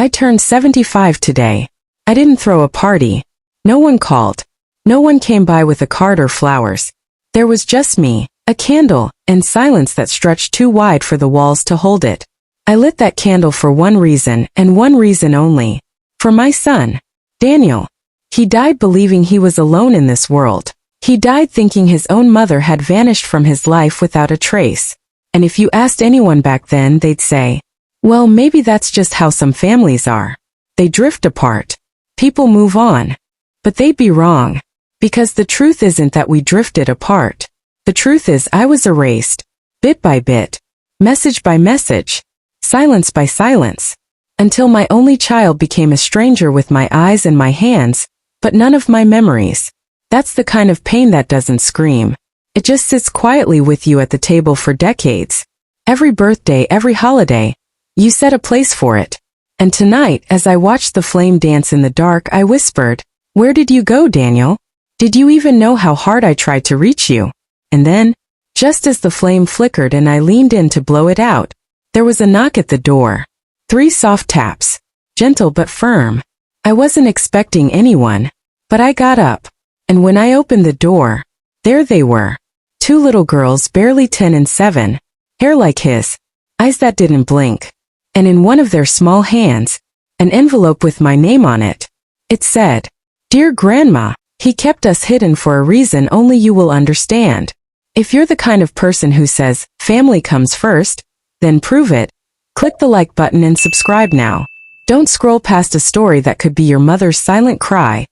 I turned 75 today. I didn't throw a party. No one called. No one came by with a card or flowers. There was just me, a candle, and silence that stretched too wide for the walls to hold it. I lit that candle for one reason, and one reason only. For my son, Daniel. He died believing he was alone in this world. He died thinking his own mother had vanished from his life without a trace. And if you asked anyone back then, they'd say, well, maybe that's just how some families are. They drift apart. People move on. But they'd be wrong. Because the truth isn't that we drifted apart. The truth is I was erased, bit by bit, message by message, silence by silence, until my only child became a stranger with my eyes and my hands, but none of my memories. That's the kind of pain that doesn't scream. It just sits quietly with you at the table for decades. Every birthday, every holiday, you set a place for it. And tonight, as I watched the flame dance in the dark, I whispered, "Where did you go, Daniel? Did you even know how hard I tried to reach you?" And then, just as the flame flickered and I leaned in to blow it out, there was a knock at the door. 3 soft taps. Gentle but firm. I wasn't expecting anyone. But I got up. And when I opened the door, there they were. 2 little girls barely 10 and 7. Hair like his. Eyes that didn't blink. And in one of their small hands, an envelope with my name on it. It said, "Dear Grandma, he kept us hidden for a reason only you will understand." If you're the kind of person who says, family comes first, then prove it. Click the like button and subscribe now. Don't scroll past a story that could be your mother's silent cry,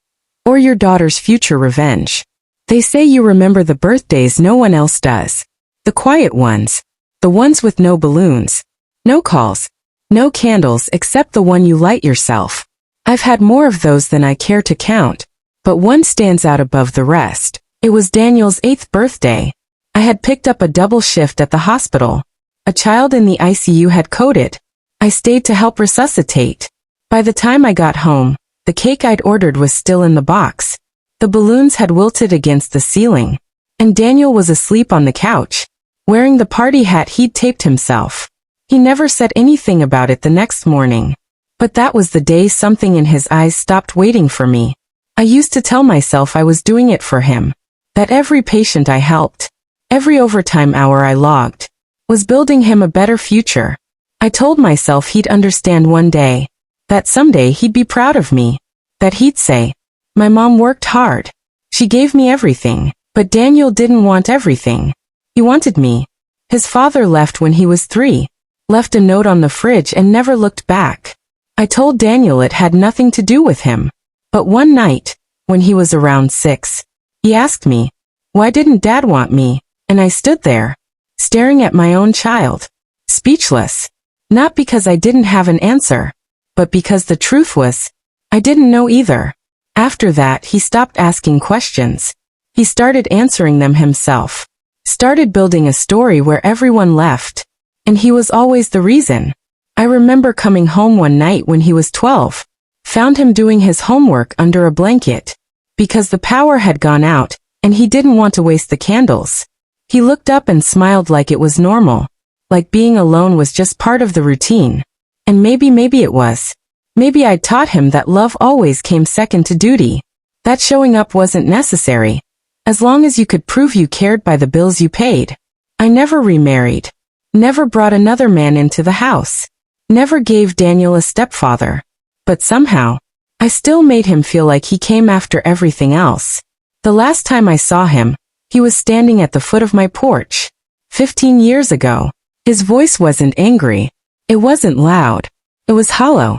or your daughter's future revenge. They say you remember the birthdays no one else does. The quiet ones. The ones with no balloons. No calls. No candles except the one you light yourself. I've had more of those than I care to count. But one stands out above the rest. It was Daniel's 8th birthday. I had picked up a double shift at the hospital. A child in the ICU had coded. I stayed to help resuscitate. By the time I got home, the cake I'd ordered was still in the box. The balloons had wilted against the ceiling. And Daniel was asleep on the couch, wearing the party hat he'd taped himself. He never said anything about it the next morning. But that was the day something in his eyes stopped waiting for me. I used to tell myself I was doing it for him. That every patient I helped, every overtime hour I logged, was building him a better future. I told myself he'd understand one day. That someday he'd be proud of me. That he'd say, "My mom worked hard. She gave me everything." But Daniel didn't want everything. He wanted me. His father left when he was 3. Left a note on the fridge and never looked back. I told Daniel it had nothing to do with him. But one night, when he was around 6, he asked me, "Why didn't Dad want me?" And I stood there, staring at my own child, speechless. Not because I didn't have an answer, but because the truth was, I didn't know either. After that, he stopped asking questions. He started answering them himself. Started building a story where everyone left. And he was always the reason. I remember coming home one night when he was 12. Found him doing his homework under a blanket. Because the power had gone out, and he didn't want to waste the candles. He looked up and smiled like it was normal. Like being alone was just part of the routine. And maybe it was. Maybe I'd taught him that love always came second to duty. That showing up wasn't necessary. As long as you could prove you cared by the bills you paid. I never remarried. Never brought another man into the house. Never gave Daniel a stepfather. But somehow, I still made him feel like he came after everything else. The last time I saw him, he was standing at the foot of my porch. 15 years ago. His voice wasn't angry. It wasn't loud. It was hollow.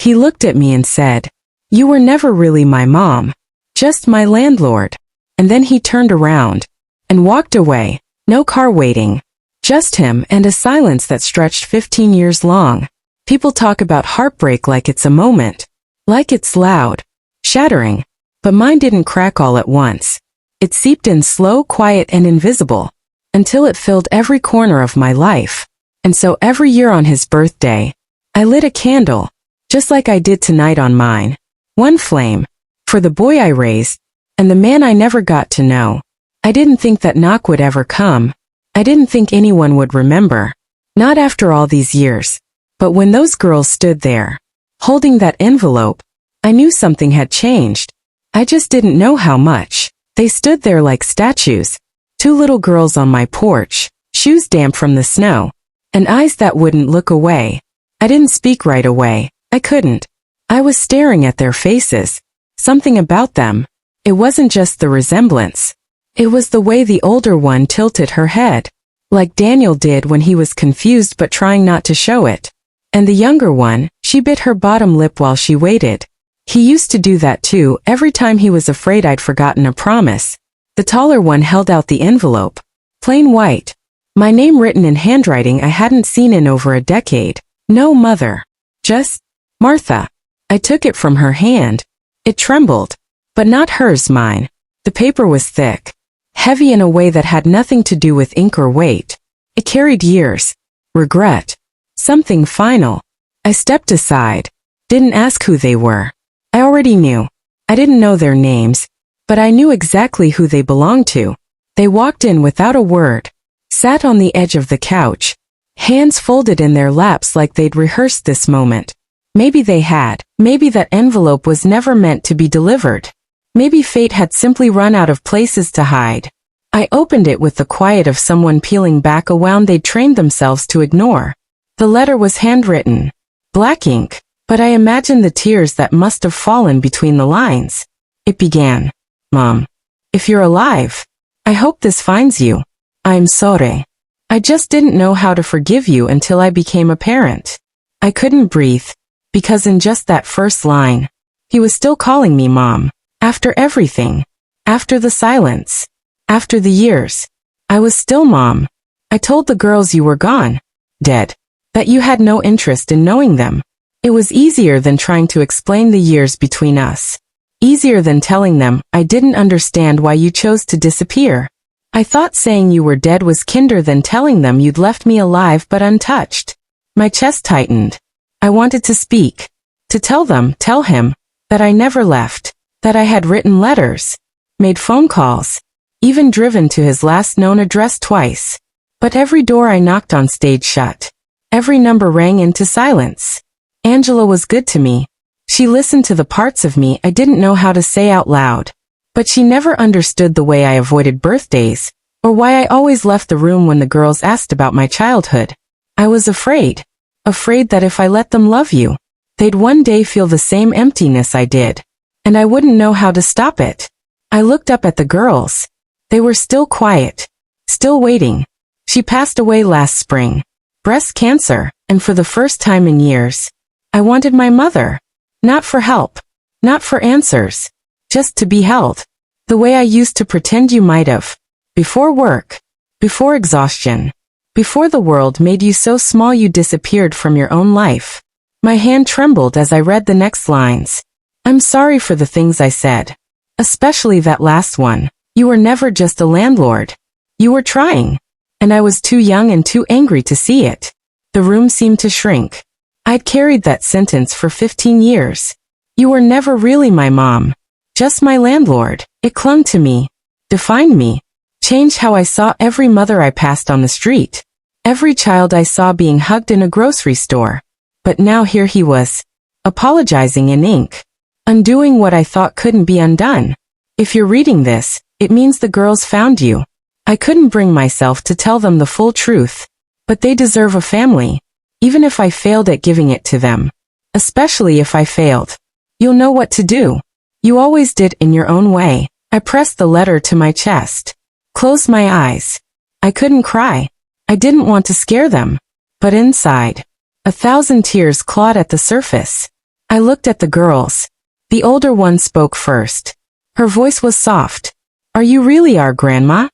He looked at me and said, "You were never really my mom. Just my landlord." And then he turned around and walked away. No car waiting. Just him and a silence that stretched 15 years long. People talk about heartbreak like it's a moment. Like it's loud. Shattering. But mine didn't crack all at once. It seeped in slow, quiet, and invisible. Until it filled every corner of my life. And so every year on his birthday, I lit a candle. Just like I did tonight on mine. One flame. For the boy I raised. And the man I never got to know. I didn't think that knock would ever come. I didn't think anyone would remember. Not after all these years. But when those girls stood there, Holding that envelope, I knew something had changed. I just didn't know how much. They stood there like statues. Two little girls on my porch, shoes damp from the snow, and eyes that wouldn't look away. I didn't speak right away. I couldn't. I was staring at their faces. Something about them. It wasn't just the resemblance. It was the way the older one tilted her head, like Daniel did when he was confused but trying not to show it. And the younger one, she bit her bottom lip while she waited. He used to do that too, every time he was afraid I'd forgotten a promise. The taller one held out the envelope. Plain white. My name written in handwriting I hadn't seen in over a decade. No mother. Just Martha. I took it from her hand. It trembled. But not hers, mine. The paper was thick. Heavy in a way that had nothing to do with ink or weight. It carried years. Regret. Something final. I stepped aside. Didn't ask who they were. I already knew. I didn't know their names, but I knew exactly who they belonged to. They walked in without a word, sat on the edge of the couch, hands folded in their laps like they'd rehearsed this moment. Maybe they had. Maybe that envelope was never meant to be delivered. Maybe fate had simply run out of places to hide. I opened it with the quiet of someone peeling back a wound they'd trained themselves to ignore. The letter was handwritten. Black ink. But I imagined the tears that must have fallen between the lines. It began. Mom. If you're alive, I hope this finds you. I'm sorry. I just didn't know how to forgive you until I became a parent. I couldn't breathe, because in just that first line, he was still calling me Mom. After everything. After the silence. After the years. I was still Mom. I told the girls you were gone. Dead. That you had no interest in knowing them. It was easier than trying to explain the years between us. Easier than telling them I didn't understand why you chose to disappear. I thought saying you were dead was kinder than telling them you'd left me alive but untouched. My chest tightened. I wanted to speak. To tell him, that I never left. That I had written letters. Made phone calls. Even driven to his last known address twice. But every door I knocked on stayed shut. Every number rang into silence. Angela was good to me. She listened to the parts of me I didn't know how to say out loud. But she never understood the way I avoided birthdays, or why I always left the room when the girls asked about my childhood. I was afraid. Afraid that if I let them love you, they'd one day feel the same emptiness I did. And I wouldn't know how to stop it. I looked up at the girls. They were still quiet. Still waiting. She passed away last spring. Breast cancer, and for the first time in years, I wanted my mother. Not for help. Not for answers. Just to be held. The way I used to pretend you might have. Before work. Before exhaustion. Before the world made you so small you disappeared from your own life. My hand trembled as I read the next lines. I'm sorry for the things I said. Especially that last one. You were never just a landlord. You were trying. And I was too young and too angry to see it. The room seemed to shrink. I'd carried that sentence for 15 years. You were never really my mom. Just my landlord. It clung to me. Defined me. Changed how I saw every mother I passed on the street. Every child I saw being hugged in a grocery store. But now here he was. Apologizing in ink. Undoing what I thought couldn't be undone. If you're reading this, it means the girls found you. I couldn't bring myself to tell them the full truth. But they deserve a family. Even if I failed at giving it to them. Especially if I failed. You'll know what to do. You always did in your own way. I pressed the letter to my chest. Closed my eyes. I couldn't cry. I didn't want to scare them. But inside, 1,000 tears clawed at the surface. I looked at the girls. The older one spoke first. Her voice was soft. Are you really our grandma?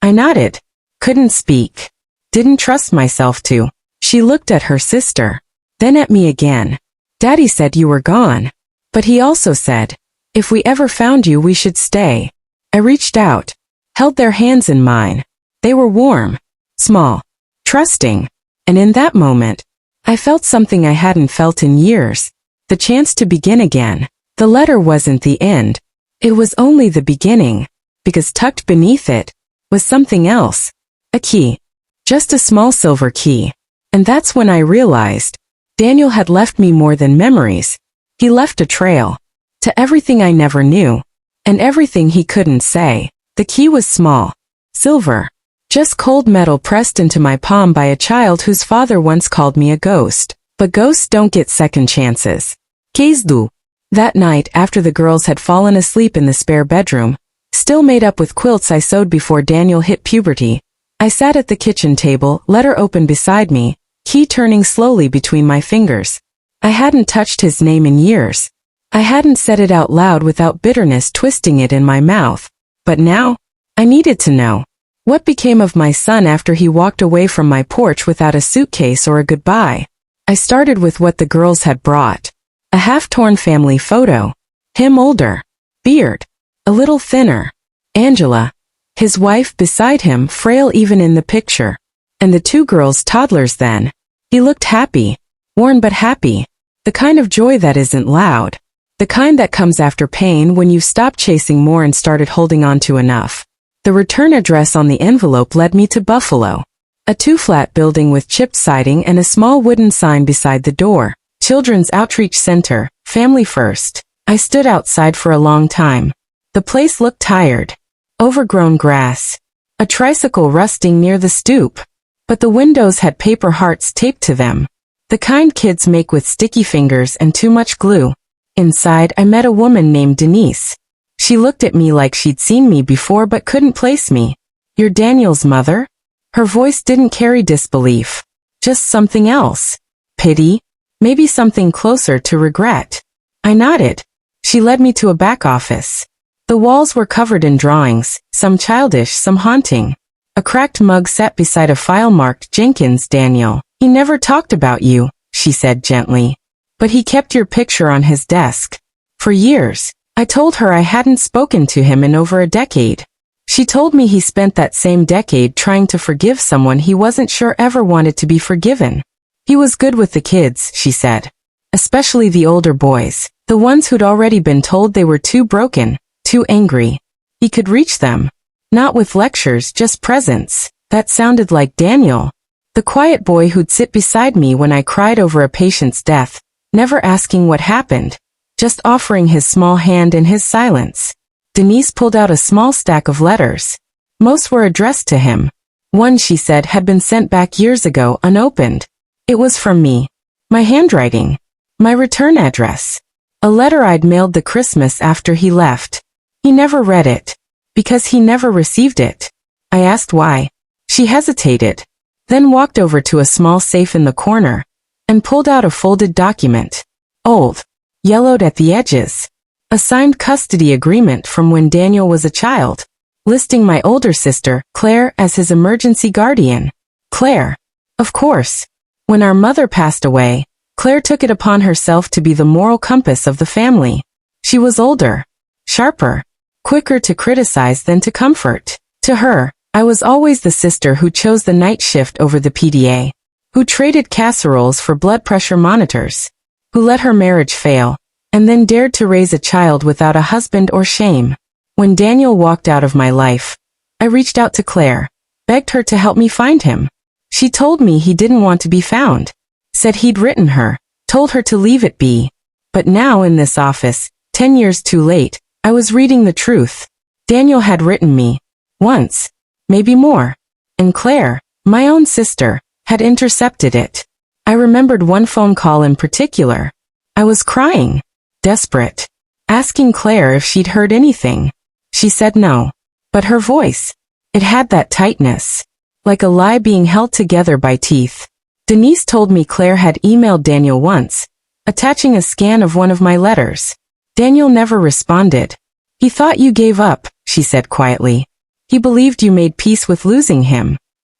I nodded. Couldn't speak. Didn't trust myself to. She looked at her sister. Then at me again. Daddy said you were gone. But he also said, if we ever found you we should stay. I reached out. Held their hands in mine. They were warm. Small. Trusting. And in that moment, I felt something I hadn't felt in years. The chance to begin again. The letter wasn't the end. It was only the beginning. Because tucked beneath it was something else. A key. Just a small silver key. And that's when I realized Daniel had left me more than memories. He left a trail. To everything I never knew. And everything he couldn't say. The key was small. Silver. Just cold metal pressed into my palm by a child whose father once called me a ghost. But ghosts don't get second chances. Keys do. That night, after the girls had fallen asleep in the spare bedroom, still made up with quilts I sewed before Daniel hit puberty, I sat at the kitchen table, letter open beside me, key turning slowly between my fingers. I hadn't touched his name in years. I hadn't said it out loud without bitterness twisting it in my mouth. But now, I needed to know. What became of my son after he walked away from my porch without a suitcase or a goodbye? I started with what the girls had brought. A half-torn family photo. Him older. Beard. A little thinner. Angela. His wife beside him, frail even in the picture. And the two girls toddlers then. He looked happy. Worn but happy. The kind of joy that isn't loud. The kind that comes after pain when you've stopped chasing more and started holding on to enough. The return address on the envelope led me to Buffalo. A two-flat building with chipped siding and a small wooden sign beside the door. Children's Outreach Center, Family First. I stood outside for a long time. The place looked tired. Overgrown grass. A tricycle rusting near the stoop. But the windows had paper hearts taped to them. The kind kids make with sticky fingers and too much glue. Inside, I met a woman named Denise. She looked at me like she'd seen me before but couldn't place me. You're Daniel's mother? Her voice didn't carry disbelief. Just something else. Pity? Maybe something closer to regret. I nodded. She led me to a back office. The walls were covered in drawings, some childish, some haunting. A cracked mug sat beside a file marked Jenkins Daniel. He never talked about you, she said gently. But he kept your picture on his desk. For years. I told her I hadn't spoken to him in over a decade. She told me he spent that same decade trying to forgive someone he wasn't sure ever wanted to be forgiven. He was good with the kids, she said. Especially the older boys, the ones who'd already been told they were too broken, too angry. He could reach them. Not with lectures, just presence. That sounded like Daniel. The quiet boy who'd sit beside me when I cried over a patient's death, never asking what happened. Just offering his small hand in his silence. Denise pulled out a small stack of letters. Most were addressed to him. One, she said, had been sent back years ago, unopened. It was from me. My handwriting. My return address. A letter I'd mailed the Christmas after he left. He never read it. Because he never received it. I asked why. She hesitated. Then walked over to a small safe in the corner. And pulled out a folded document. Old. Yellowed at the edges. A signed custody agreement from when Daniel was a child, listing my older sister, Claire, as his emergency guardian. Claire. Of course. When our mother passed away, Claire took it upon herself to be the moral compass of the family. She was older, sharper, quicker to criticize than to comfort. To her, I was always the sister who chose the night shift over the PDA, who traded casseroles for blood pressure monitors, who let her marriage fail, and then dared to raise a child without a husband or shame. When Daniel walked out of my life, I reached out to Claire, begged her to help me find him. She told me he didn't want to be found, said he'd written her, told her to leave it be. But now in this office, 10 years too late, I was reading the truth. Daniel had written me. Once. Maybe more. And Claire, my own sister, had intercepted it. I remembered one phone call in particular. I was crying. Desperate. Asking Claire if she'd heard anything. She said no. But her voice. It had that tightness. Like a lie being held together by teeth. Denise told me Claire had emailed Daniel once, attaching a scan of one of my letters. Daniel never responded. He thought you gave up, she said quietly. He believed you made peace with losing him.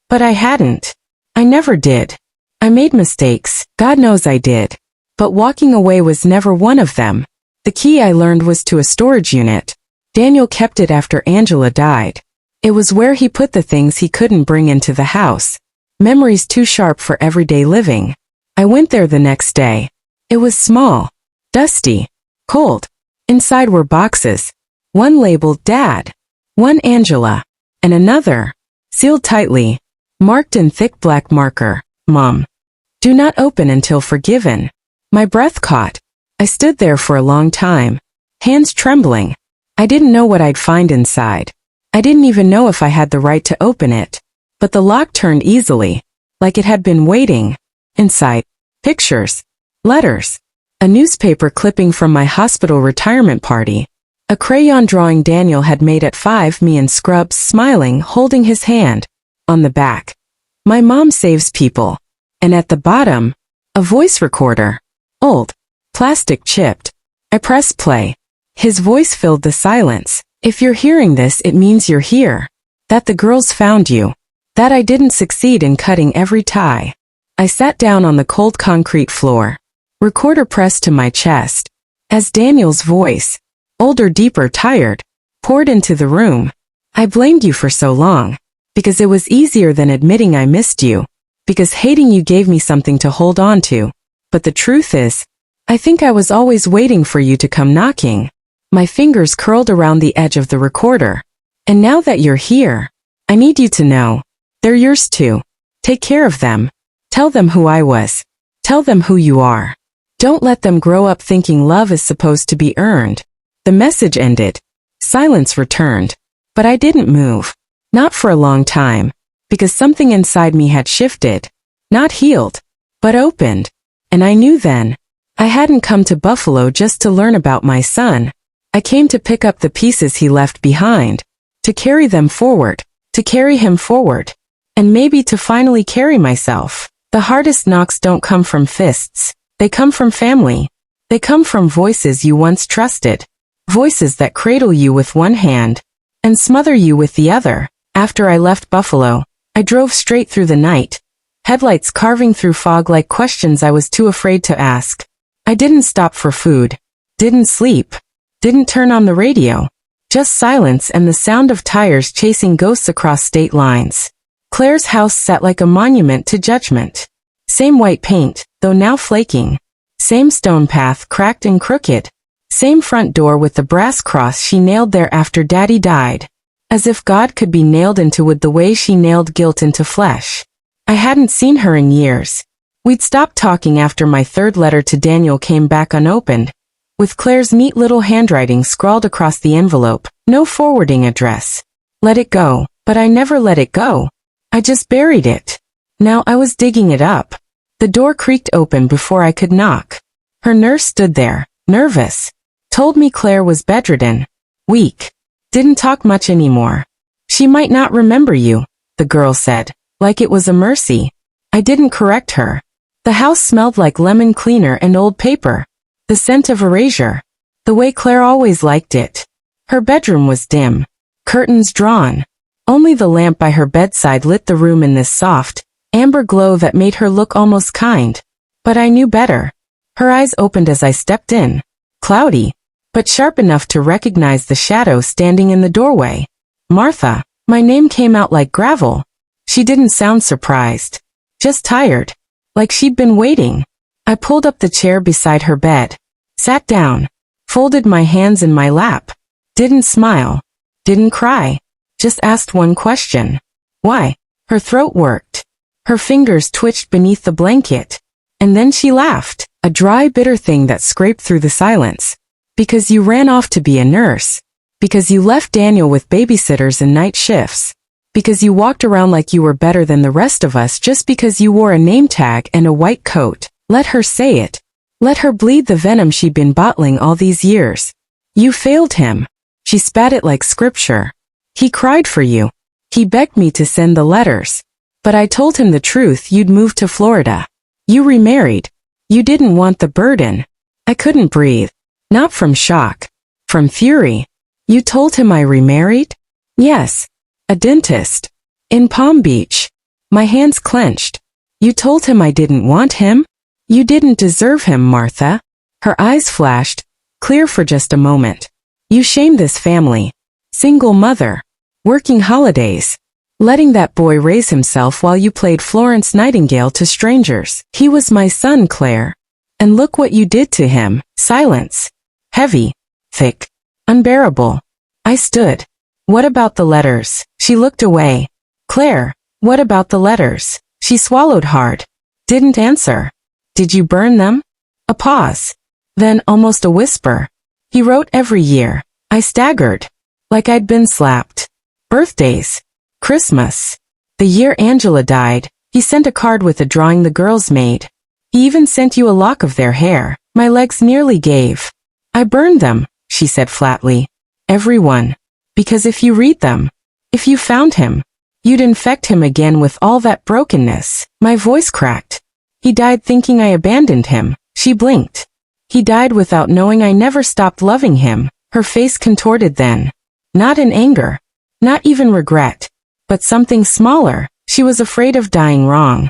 But I hadn't. I never did. I made mistakes, God knows I did. But walking away was never one of them. The key I learned was to a storage unit. Daniel kept it after Angela died. It was where he put the things he couldn't bring into the house. Memories too sharp for everyday living. I went there the next day. It was small, dusty, cold. Inside were boxes. One labeled Dad. One Angela. And another, sealed tightly, marked in thick black marker, Mom. Do not open until forgiven. My breath caught. I stood there for a long time, hands trembling. I didn't know what I'd find inside. I didn't even know if I had the right to open it. But the lock turned easily, like it had been waiting. Inside, pictures, letters, a newspaper clipping from my hospital retirement party, a crayon drawing Daniel had made at 5, me in scrubs smiling, holding his hand. On the back, my mom saves people. And at the bottom, a voice recorder. Old, plastic chipped. I pressed play. His voice filled the silence. If you're hearing this, it means you're here. That the girls found you. That I didn't succeed in cutting every tie. I sat down on the cold concrete floor. Recorder pressed to my chest. As Daniel's voice, older, deeper, tired, poured into the room. I blamed you for so long. Because it was easier than admitting I missed you. Because hating you gave me something to hold on to. But the truth is, I think I was always waiting for you to come knocking. My fingers curled around the edge of the recorder. And now that you're here, I need you to know. They're yours too. Take care of them. Tell them who I was. Tell them who you are. Don't let them grow up thinking love is supposed to be earned. The message ended. Silence returned. But I didn't move. Not for a long time. Because something inside me had shifted. Not healed, but opened. And I knew then. I hadn't come to Buffalo just to learn about my son. I came to pick up the pieces he left behind. To carry them forward. To carry him forward. And maybe to finally carry myself. The hardest knocks don't come from fists. They come from family. They come from voices you once trusted. Voices that cradle you with one hand and smother you with the other. After I left Buffalo, I drove straight through the night. Headlights carving through fog like questions I was too afraid to ask. I didn't stop for food. Didn't sleep. Didn't turn on the radio. Just silence and the sound of tires chasing ghosts across state lines. Claire's house sat like a monument to judgment. Same white paint, though now flaking. Same stone path cracked and crooked. Same front door with the brass cross she nailed there after Daddy died. As if God could be nailed into wood the way she nailed guilt into flesh. I hadn't seen her in years. We'd stopped talking after my third letter to Daniel came back unopened. With Claire's neat little handwriting scrawled across the envelope. No forwarding address. Let it go. But I never let it go. I just buried it. Now I was digging it up. The door creaked open before I could knock. Her nurse stood there, nervous. Told me Claire was bedridden. Weak. Didn't talk much anymore. She might not remember you, the girl said, like it was a mercy. I didn't correct her. The house smelled like lemon cleaner and old paper. The scent of erasure. The way Claire always liked it. Her bedroom was dim. Curtains drawn. Only the lamp by her bedside lit the room in this soft, amber glow that made her look almost kind. But I knew better. Her eyes opened as I stepped in. Cloudy, but sharp enough to recognize the shadow standing in the doorway. Martha. My name came out like gravel. She didn't sound surprised. Just tired. Like she'd been waiting. I pulled up the chair beside her bed. Sat down. Folded my hands in my lap. Didn't smile. Didn't cry. Just asked one question. Why? Her throat worked. Her fingers twitched beneath the blanket. And then she laughed. A dry, bitter thing that scraped through the silence. Because you ran off to be a nurse. Because you left Daniel with babysitters and night shifts. Because you walked around like you were better than the rest of us just because you wore a name tag and a white coat. Let her say it. Let her bleed the venom she'd been bottling all these years. You failed him. She spat it like scripture. He cried for you. He begged me to send the letters. But I told him the truth, you'd moved to Florida. You remarried. You didn't want the burden. I couldn't breathe. Not from shock. From fury. You told him I remarried? Yes. A dentist. In Palm Beach. My hands clenched. You told him I didn't want him? You didn't deserve him, Martha. Her eyes flashed, clear for just a moment. You shamed this family. Single mother. Working holidays. Letting that boy raise himself while you played Florence Nightingale to strangers. He was my son, Claire. And look what you did to him. Silence. Heavy. Thick. Unbearable. I stood. What about the letters? She looked away. Claire, what about the letters? She swallowed hard. Didn't answer. Did you burn them? A pause. Then, almost a whisper. He wrote every year. I staggered. Like I'd been slapped. Birthdays. Christmas. The year Angela died, he sent a card with a drawing the girls made. He even sent you a lock of their hair. My legs nearly gave. I burned them, she said flatly. Every one. Because if you read them, if you found him, you'd infect him again with all that brokenness. My voice cracked. He died thinking I abandoned him. She blinked. He died without knowing I never stopped loving him. Her face contorted then. Not in anger. Not even regret. But something smaller. She was afraid of dying wrong.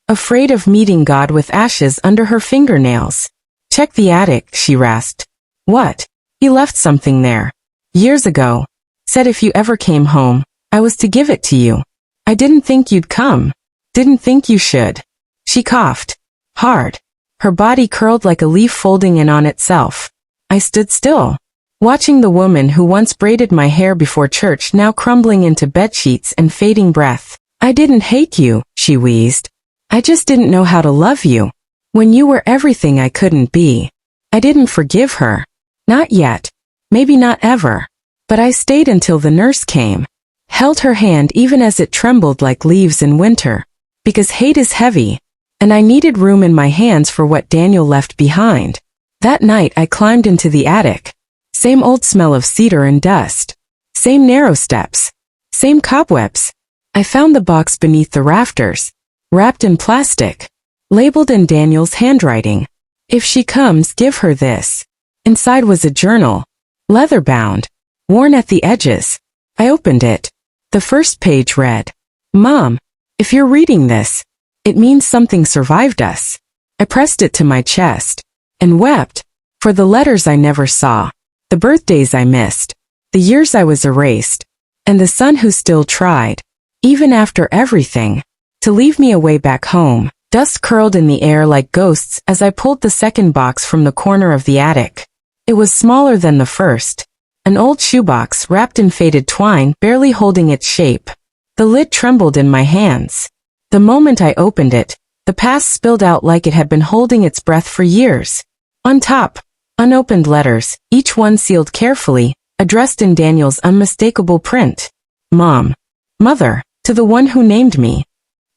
Afraid of meeting God with ashes under her fingernails. Check the attic, she rasped. What? He left something there. Years ago. Said if you ever came home, I was to give it to you. I didn't think you'd come. Didn't think you should. She coughed. Hard. Her body curled like a leaf folding in on itself. I stood still, watching the woman who once braided my hair before church now crumbling into bedsheets and fading breath. I didn't hate you, she wheezed. I just didn't know how to love you. When you were everything I couldn't be. I didn't forgive her. Not yet. Maybe not ever. But I stayed until the nurse came. Held her hand even as it trembled like leaves in winter. Because hate is heavy. And I needed room in my hands for what Daniel left behind. That night I climbed into the attic. Same old smell of cedar and dust. Same narrow steps. Same cobwebs. I found the box beneath the rafters. Wrapped in plastic. Labeled in Daniel's handwriting. If she comes, give her this. Inside was a journal. Leather-bound. Worn at the edges. I opened it. The first page read, Mom, if you're reading this, it means something survived us. I pressed it to my chest. And wept. For the letters I never saw. The birthdays I missed. The years I was erased. And the son who still tried. Even after everything. To leave me away back home. Dust curled in the air like ghosts as I pulled the second box from the corner of the attic. It was smaller than the first. An old shoebox wrapped in faded twine barely holding its shape. The lid trembled in my hands. The moment I opened it, the past spilled out like it had been holding its breath for years. On top, unopened letters, each one sealed carefully, addressed in Daniel's unmistakable print. Mom. Mother, to the one who named me.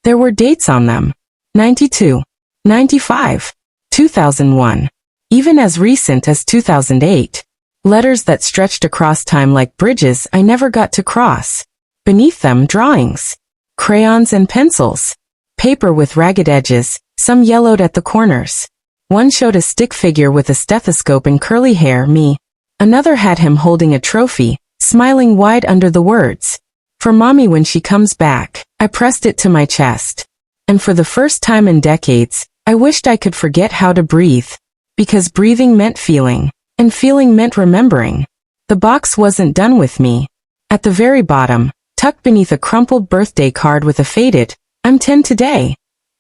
There were dates on them. 92, 95, 2001, even as recent as 2008. Letters that stretched across time like bridges I never got to cross. Beneath them, drawings. Crayons and pencils. Paper with ragged edges, some yellowed at the corners. One showed a stick figure with a stethoscope and curly hair, me. Another had him holding a trophy, smiling wide under the words. For Mommy when she comes back. I pressed it to my chest. And for the first time in decades, I wished I could forget how to breathe. Because breathing meant feeling. And feeling meant remembering. The box wasn't done with me. At the very bottom, tucked beneath a crumpled birthday card with a faded, I'm 10 today,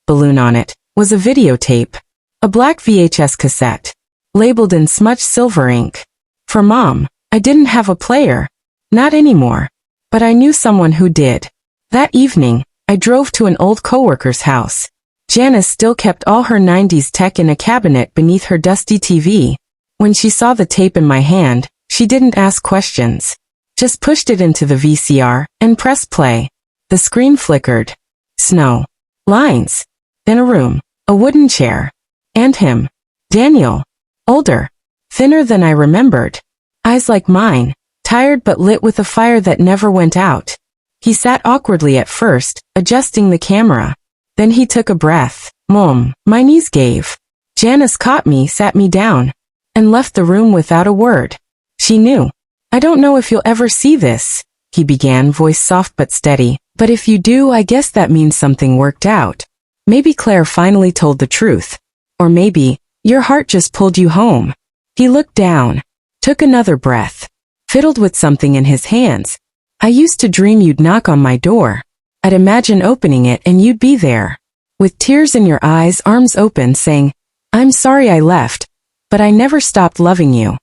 balloon on it, was a videotape. A black VHS cassette. Labeled in smudged silver ink. For Mom, I didn't have a player. Not anymore. But I knew someone who did. That evening, I drove to an old coworker's house. Janice still kept all her 90s tech in a cabinet beneath her dusty TV. When she saw the tape in my hand, she didn't ask questions. Just pushed it into the VCR and pressed play. The screen flickered. Snow. Lines. Then a room. A wooden chair. And him. Daniel. Older. Thinner than I remembered. Eyes like mine. Tired but lit with a fire that never went out. He sat awkwardly at first, adjusting the camera. Then he took a breath. Mom, my knees gave. Janice caught me, sat me down. And left the room without a word. She knew. I don't know if you'll ever see this, he began, voice soft but steady. But if you do, I guess that means something worked out. Maybe Claire finally told the truth. Or maybe, your heart just pulled you home. He looked down. Took another breath. Fiddled with something in his hands. I used to dream you'd knock on my door. I'd imagine opening it and you'd be there. With tears in your eyes, arms open, saying, I'm sorry I left, but I never stopped loving you.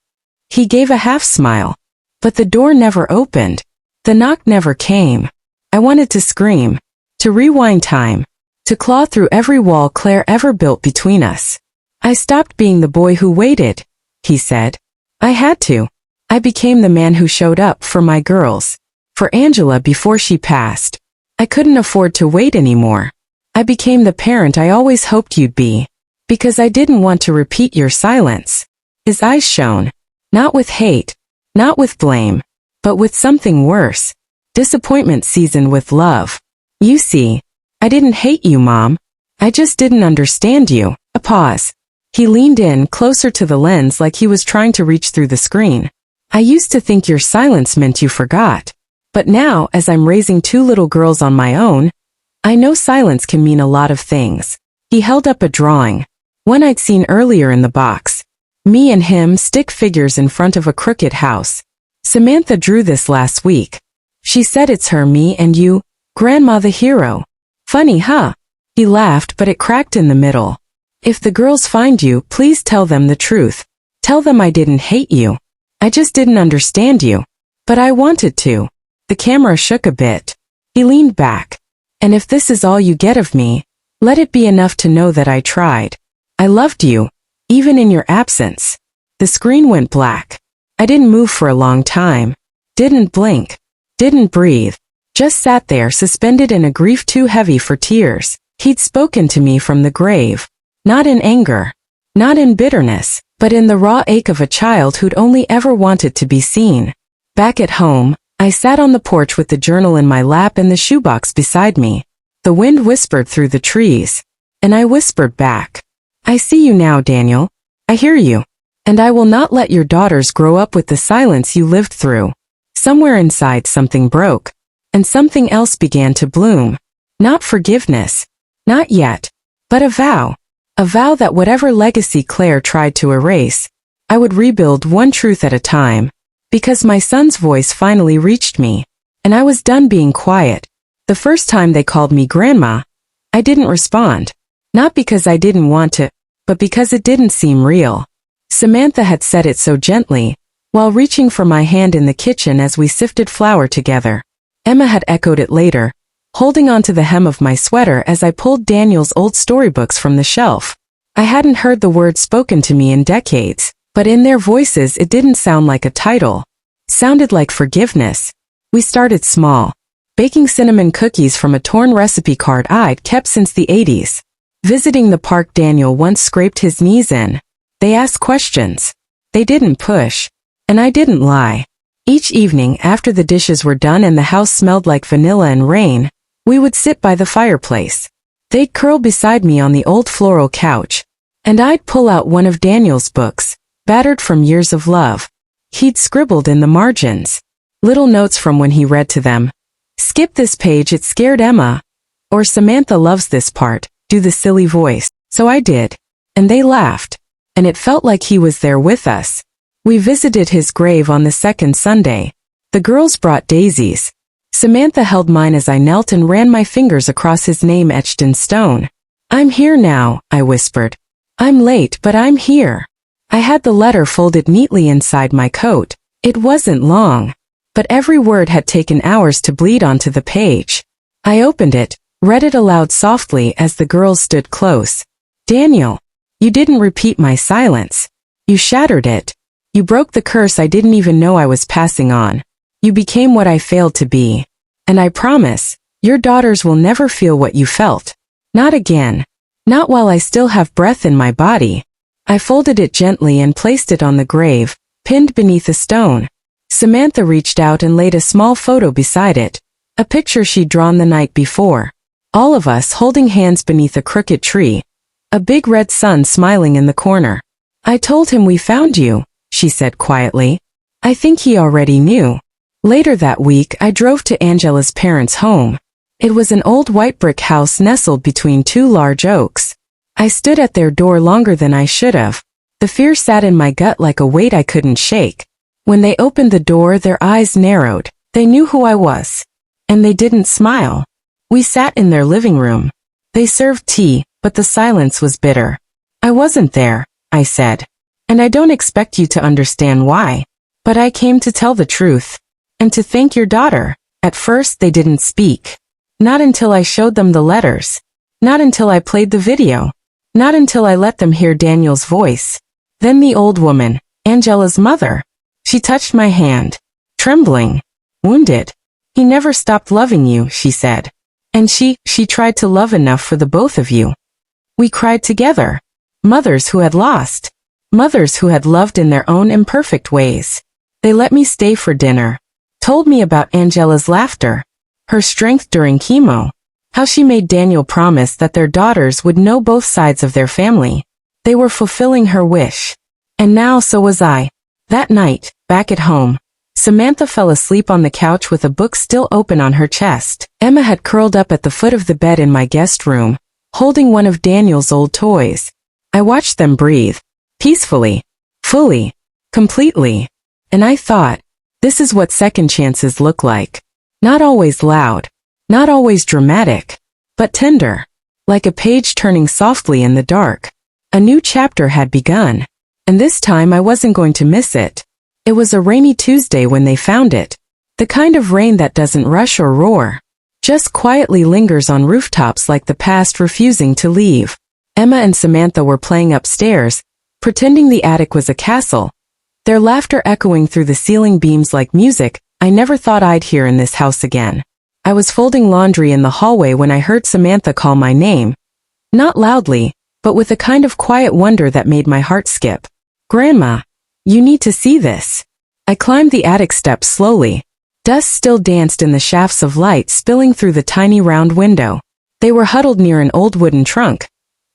He gave a half smile. But the door never opened. The knock never came. I wanted to scream. To rewind time. to claw through every wall Claire ever built between us. I stopped being the boy who waited, he said. I had to. I became the man who showed up for my girls. For Angela before she passed. I couldn't afford to wait anymore. I became the parent I always hoped you'd be. Because I didn't want to repeat your silence. His eyes shone. Not with hate. Not with blame. But with something worse. Disappointment seasoned with love. You see, I didn't hate you, Mom. I just didn't understand you. A pause. He leaned in closer to the lens like he was trying to reach through the screen. I used to think your silence meant you forgot. But now, as I'm raising two little girls on my own, I know silence can mean a lot of things. He held up a drawing. One I'd seen earlier in the box. Me and him, stick figures in front of a crooked house. Samantha drew this last week. She said it's her, me and you, Grandma the hero. Funny, huh? He laughed, but it cracked in the middle. If the girls find you, please tell them the truth. Tell them I didn't hate you. I just didn't understand you. But I wanted to. The camera shook a bit. He leaned back. And if this is all you get of me, let it be enough to know that I tried. I loved you, even in your absence. The screen went black. I didn't move for a long time. Didn't blink. Didn't breathe. Just sat there suspended in a grief too heavy for tears. He'd spoken to me from the grave. Not in anger. Not in bitterness, but in the raw ache of a child who'd only ever wanted to be seen. Back at home, I sat on the porch with the journal in my lap and the shoebox beside me. The wind whispered through the trees. And I whispered back. I see you now, Daniel. I hear you. And I will not let your daughters grow up with the silence you lived through. Somewhere inside something broke. And something else began to bloom. Not forgiveness. Not yet. But a vow. A vow that whatever legacy Claire tried to erase, I would rebuild one truth at a time. Because my son's voice finally reached me. And I was done being quiet. The first time they called me Grandma, I didn't respond. Not because I didn't want to, but because it didn't seem real. Samantha had said it so gently, while reaching for my hand in the kitchen as we sifted flour together. Emma had echoed it later, holding onto the hem of my sweater as I pulled Daniel's old storybooks from the shelf. I hadn't heard the words spoken to me in decades, but in their voices it didn't sound like a title. It sounded like forgiveness. We started small, baking cinnamon cookies from a torn recipe card I'd kept since the 80s. Visiting the park Daniel once scraped his knees in. They asked questions. They didn't push. And I didn't lie. Each evening after the dishes were done and the house smelled like vanilla and rain, we would sit by the fireplace. They'd curl beside me on the old floral couch. And I'd pull out one of Daniel's books, battered from years of love. He'd scribbled in the margins. Little notes from when he read to them. Skip this page, it scared Emma. Or Samantha loves this part, do the silly voice. So I did. And they laughed. And it felt like he was there with us. We visited his grave on the second Sunday. The girls brought daisies. Samantha held mine as I knelt and ran my fingers across his name etched in stone. I'm here now, I whispered. I'm late, but I'm here. I had the letter folded neatly inside my coat. It wasn't long, but every word had taken hours to bleed onto the page. I opened it, read it aloud softly as the girls stood close. Daniel, you didn't repeat my silence. You shattered it. You broke the curse I didn't even know I was passing on. You became what I failed to be. And I promise, your daughters will never feel what you felt. Not again. Not while I still have breath in my body. I folded it gently and placed it on the grave, pinned beneath a stone. Samantha reached out and laid a small photo beside it. A picture she'd drawn the night before. All of us holding hands beneath a crooked tree. A big red sun smiling in the corner. I told him we found you, she said quietly. I think he already knew. Later that week, I drove to Angela's parents' home. It was an old white brick house nestled between two large oaks. I stood at their door longer than I should have. The fear sat in my gut like a weight I couldn't shake. When they opened the door, their eyes narrowed. They knew who I was. And they didn't smile. We sat in their living room. They served tea, but the silence was bitter. I wasn't there, I said. And I don't expect you to understand why. But I came to tell the truth. And to thank your daughter. At first they didn't speak. Not until I showed them the letters. Not until I played the video. Not until I let them hear Daniel's voice. Then the old woman, Angela's mother. She touched my hand. Trembling. Wounded. He never stopped loving you, she said. And she tried to love enough for the both of you. We cried together. Mothers who had lost. Mothers who had loved in their own imperfect ways. They let me stay for dinner. Told me about Angela's laughter. Her strength during chemo. How she made Daniel promise that their daughters would know both sides of their family. They were fulfilling her wish. And now so was I. That night, back at home, Samantha fell asleep on the couch with a book still open on her chest. Emma had curled up at the foot of the bed in my guest room, holding one of Daniel's old toys. I watched them breathe. Peacefully. Fully. Completely. And I thought, this is what second chances look like. Not always loud. Not always dramatic. But tender. Like a page turning softly in the dark. A new chapter had begun. And this time I wasn't going to miss it. It was a rainy Tuesday when they found it. The kind of rain that doesn't rush or roar. Just quietly lingers on rooftops like the past refusing to leave. Emma and Samantha were playing upstairs, pretending the attic was a castle. Their laughter echoing through the ceiling beams like music I never thought I'd hear in this house again. I was folding laundry in the hallway when I heard Samantha call my name. Not loudly, but with a kind of quiet wonder that made my heart skip. Grandma, you need to see this. I climbed the attic steps slowly. Dust still danced in the shafts of light spilling through the tiny round window. They were huddled near an old wooden trunk.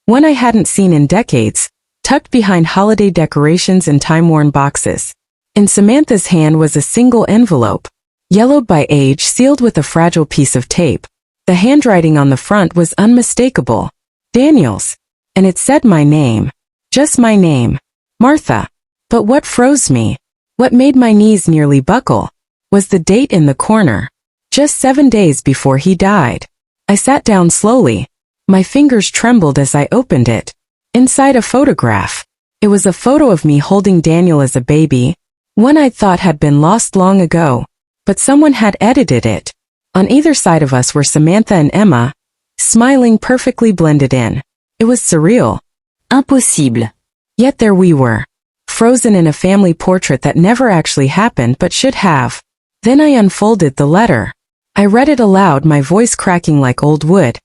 One I hadn't seen in decades, tucked behind holiday decorations and time-worn boxes. In Samantha's hand was a single envelope, yellowed by age, sealed with a fragile piece of tape. The handwriting on the front was unmistakable. Daniel's. And it said my name. Just my name. Martha. But what froze me, what made my knees nearly buckle, was the date in the corner. Just 7 days before he died. I sat down slowly. My fingers trembled as I opened it. Inside a photograph. It was a photo of me holding Daniel as a baby, one I'd thought had been lost long ago, but someone had edited it. On either side of us were Samantha and Emma, smiling perfectly blended in. It was surreal. Impossible. Yet there we were, frozen in a family portrait that never actually happened but should have. Then I unfolded the letter. I read it aloud, my voice cracking like old wood.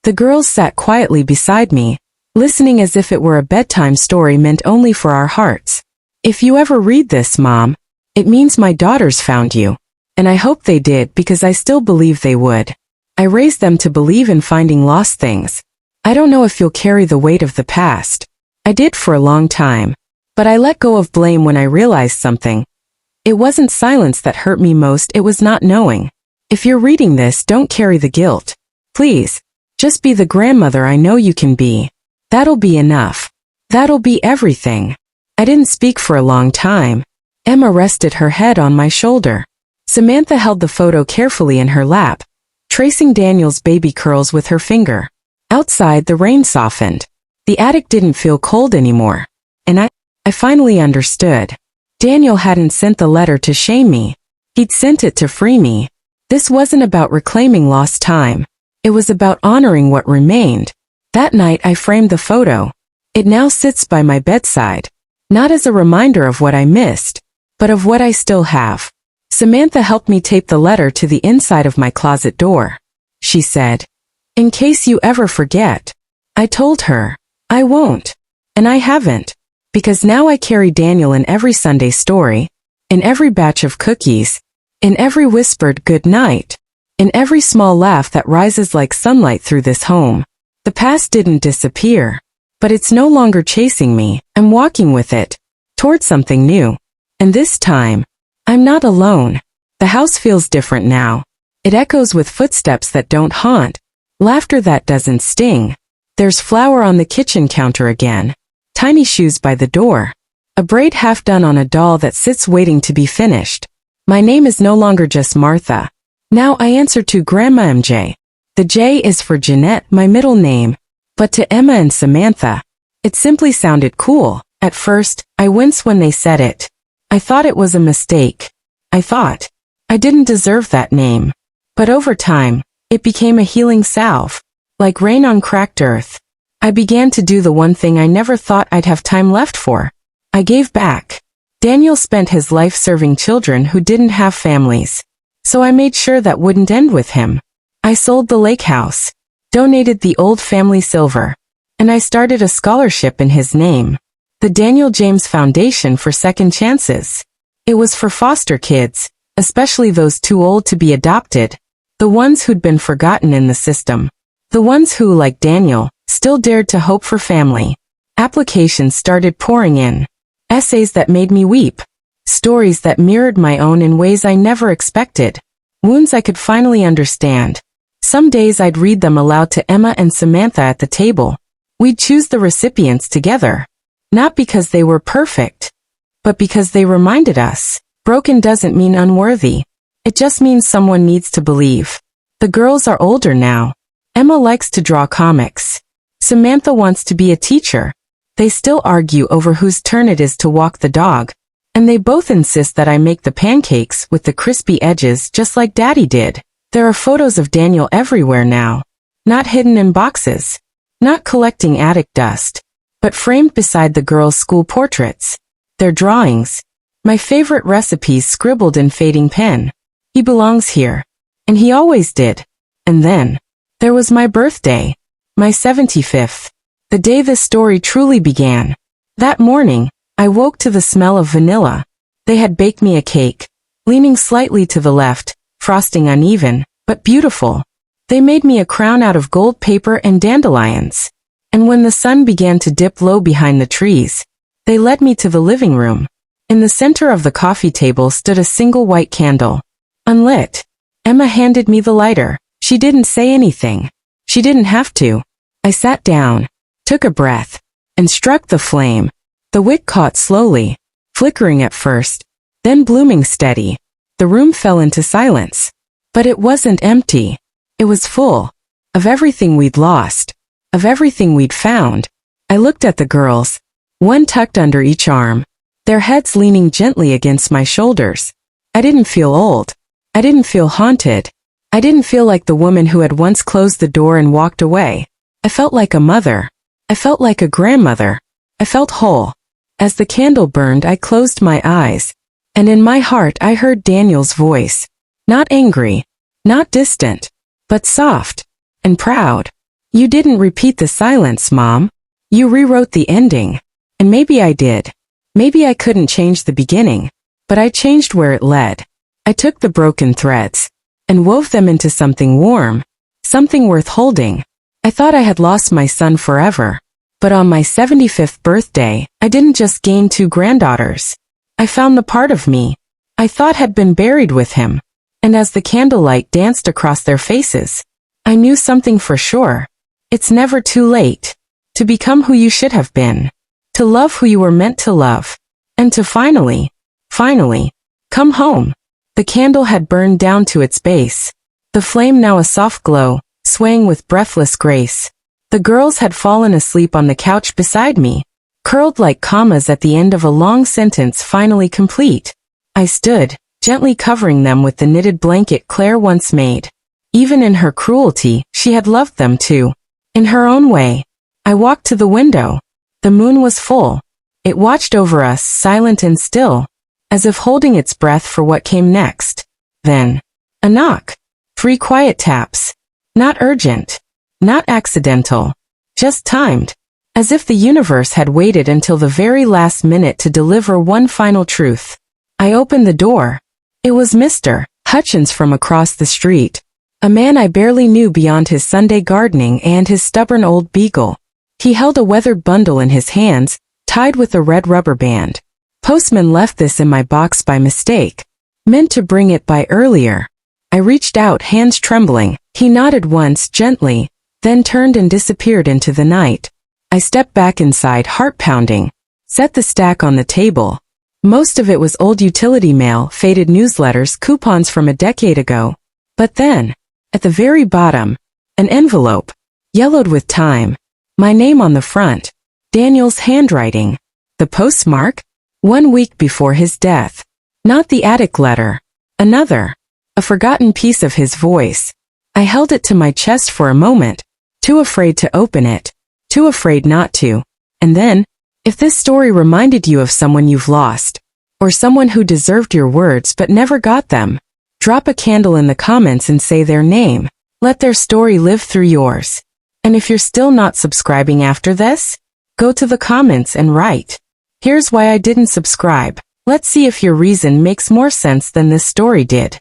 The girls sat quietly beside me, listening as if it were a bedtime story meant only for our hearts. If you ever read this, Mom, it means my daughters found you. And I hope they did because I still believe they would. I raised them to believe in finding lost things. I don't know if you'll carry the weight of the past. I did for a long time. But I let go of blame when I realized something. It wasn't silence that hurt me most, it was not knowing. If you're reading this, don't carry the guilt. Please. Just be the grandmother I know you can be. That'll be enough. That'll be everything. I didn't speak for a long time. Emma rested her head on my shoulder. Samantha held the photo carefully in her lap, tracing Daniel's baby curls with her finger. Outside, the rain softened. The attic didn't feel cold anymore. And I finally understood. Daniel hadn't sent the letter to shame me. He'd sent it to free me. This wasn't about reclaiming lost time. It was about honoring what remained. That night I framed the photo. It now sits by my bedside. Not as a reminder of what I missed, but of what I still have. Samantha helped me tape the letter to the inside of my closet door. She said, "In case you ever forget." I told her, I won't. And I haven't. Because now I carry Daniel in every Sunday story, in every batch of cookies, in every whispered good night, in every small laugh that rises like sunlight through this home. The past didn't disappear, but it's no longer chasing me. I'm walking with it, toward something new. And this time, I'm not alone. The house feels different now. It echoes with footsteps that don't haunt, laughter that doesn't sting. There's flour on the kitchen counter again. Tiny shoes by the door. A braid half done on a doll that sits waiting to be finished. My name is no longer just Martha. Now I answer to Grandma MJ. The J is for Jeanette, my middle name. But to Emma and Samantha, it simply sounded cool. At first, I winced when they said it. I thought it was a mistake. I thought I didn't deserve that name. But over time, it became a healing salve. like rain on cracked earth. I began to do the one thing I never thought I'd have time left for. I gave back. Daniel spent his life serving children who didn't have families. So I made sure that wouldn't end with him. I sold the lake house, donated the old family silver, and I started a scholarship in his name, the Daniel James Foundation for Second Chances. It was for foster kids, especially those too old to be adopted, the ones who'd been forgotten in the system, the ones who, like Daniel, still dared to hope for family. Applications started pouring in, essays that made me weep, stories that mirrored my own in ways I never expected, wounds I could finally understand. Some days I'd read them aloud to Emma and Samantha at the table. We'd choose the recipients together. Not because they were perfect, but because they reminded us, broken doesn't mean unworthy. It just means someone needs to believe. The girls are older now. Emma likes to draw comics. Samantha wants to be a teacher. They still argue over whose turn it is to walk the dog. And they both insist that I make the pancakes with the crispy edges just like Daddy did. There are photos of Daniel everywhere now. Not hidden in boxes. Not collecting attic dust. But framed beside the girls' school portraits. Their drawings. My favorite recipes scribbled in fading pen. He belongs here. And he always did. And then, there was my birthday. My 75th. The day this story truly began. That morning, I woke to the smell of vanilla. They had baked me a cake, leaning slightly to the left, frosting uneven, but beautiful. They made me a crown out of gold paper and dandelions. And when the sun began to dip low behind the trees, they led me to the living room. In the center of the coffee table stood a single white candle. Unlit. Emma handed me the lighter. She didn't say anything. She didn't have to. I sat down, took a breath, and struck the flame. The wick caught slowly, flickering at first, then blooming steady. The room fell into silence. But it wasn't empty. It was full. Of everything we'd lost. Of everything we'd found. I looked at the girls, one tucked under each arm, their heads leaning gently against my shoulders. I didn't feel old. I didn't feel haunted. I didn't feel like the woman who had once closed the door and walked away. I felt like a mother. I felt like a grandmother. I felt whole. As the candle burned, I closed my eyes, and in my heart I heard Daniel's voice. Not angry, not distant, but soft and proud. You didn't repeat the silence, Mom. You rewrote the ending. And maybe I did. Maybe I couldn't change the beginning, but I changed where it led. I took the broken threads and wove them into something warm, something worth holding. I thought I had lost my son forever. But on my 75th birthday, I didn't just gain 2 granddaughters. I found the part of me I thought had been buried with him. And as the candlelight danced across their faces, I knew something for sure. It's never too late to become who you should have been, to love who you were meant to love, and to finally, come home. The candle had burned down to its base, the flame now a soft glow, swaying with breathless grace. The girls had fallen asleep on the couch beside me, curled like commas at the end of a long sentence finally complete. I stood, gently covering them with the knitted blanket Claire once made. Even in her cruelty, she had loved them too. In her own way. I walked to the window. The moon was full. It watched over us, silent and still, as if holding its breath for what came next. Then, a knock. 3 quiet taps. Not urgent. Not accidental, just timed, as if the universe had waited until the very last minute to deliver one final truth. I opened the door. It was Mr. Hutchins from across the street, a man I barely knew beyond his Sunday gardening and his stubborn old beagle. He held a weathered bundle in his hands, tied with a red rubber band. Postman left this in my box by mistake. Meant to bring it by earlier. I reached out, hands trembling. He nodded once, gently, then turned and disappeared into the night. I stepped back inside, heart pounding. Set the stack on the table. Most of it was old utility mail, faded newsletters, coupons from a decade ago. But then, at the very bottom, an envelope, yellowed with time. My name on the front. Daniel's handwriting. The postmark? 1 week before his death. Not the attic letter. Another. A forgotten piece of his voice. I held it to my chest for a moment. too afraid to open it, too afraid not to. And then, if this story reminded you of someone you've lost, or someone who deserved your words but never got them, drop a candle in the comments and say their name. Let their story live through yours. And if you're still not subscribing after this, go to the comments and write, "Here's why I didn't subscribe." Let's see if your reason makes more sense than this story did.